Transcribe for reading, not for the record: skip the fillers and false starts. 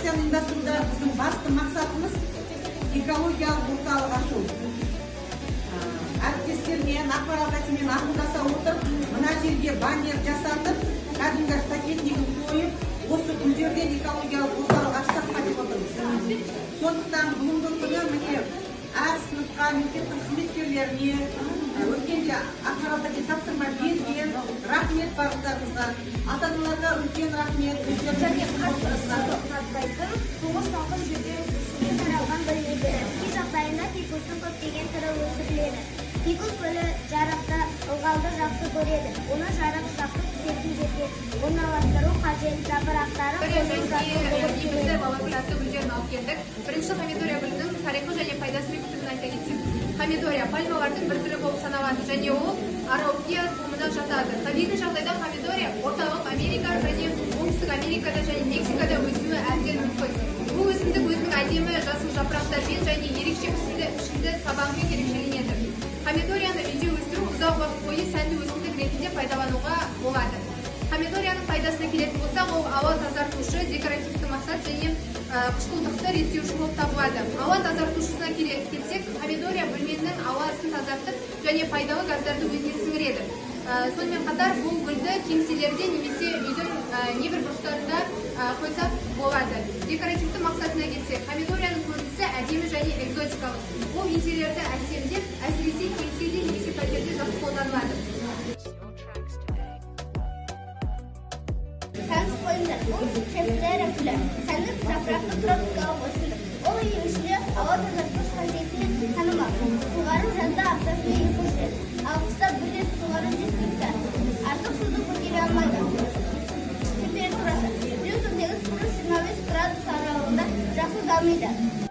акцияны ұйымдастыруда біздің басты мақсатымыз экологиялық орталық ашу. Әріптестермен, ақпаратымен ақылдаса отырып, мына жерге баннер жасатып, кәдімгі штакетнигін қойып, осы гүлдерден экологиялық орталық ашсақ деп отырмыз. Сондықтан бүгінгі күні міне әр сыныпқа, мектептің қызметкерлеріне, өткенде ақпаратқа тапсырма берген, рахмет барлықтарыңызға, ата-аналарға үлкен рахмет, өздеріне қатпайтын тоғыз салқын жерде өсуге таралған бір егер. Кей жағдайында фикустың көптеген түрі өсіріледі. Фикус гүлі жарықта ылғалды жақсы көреді. Оны жарық жақсы түсетін жерге орналастыру қажет. Жапырақтары негізгі балапанаты гүлдерін алып келдік. Бірінші помидория гүлінің тарихы және пайдасы көптігін айта кетсек. Помидория пальмалардың бір түрі болып саналады және ол араукия тұқымына жатады. Табиғи жағдайда помидория орталық Америка және оңтүстік Америкада және Мексикада өсуі әбден мүмкін. Бұл өсімдік өзінің әдемі жасыл жапырақтарымен және ерекше пішінді сабағымен ерекшеленеді. Помидорияны үйде өсіру ұзақ уақыт бойы сәнді өсімдік ретінде пайдалануға болады. Помидорияның пайдасына келетін болсақ, ол ауа тазартушы, декоративті мақсат және қышқылдықты реттеуші болып табылады. Ауа тазартушысына келсек, помидория бөлменің ауасын тазартып және пайдалы газдарды өзіне сіңіреді. Сонымен қатар бұл гүлді кеңселерде немесе үйдің небір бұрыштарында қойсақ болады. Декоративті мақсатына келсек, помидорияның көрінісі әдемі және экзотикалық. Ол интерьерді әсемдеп, әсіресе кеңседе немесе пәтерде жақсы қолданылады. Сәнсіз қойыңдар. Ол шефтері гүлі. Сәнді жапырақты тропикалық өсімдік. Ол емшілі ауа тазартқыш қасиетімен танымал. Суғару жазда аптасына 2 рет. Ал қыста бір рет суғару жеткілікті. Артық суды көтере алмайды. Температурасы 138-25 градус аралығында жақсы дамиды.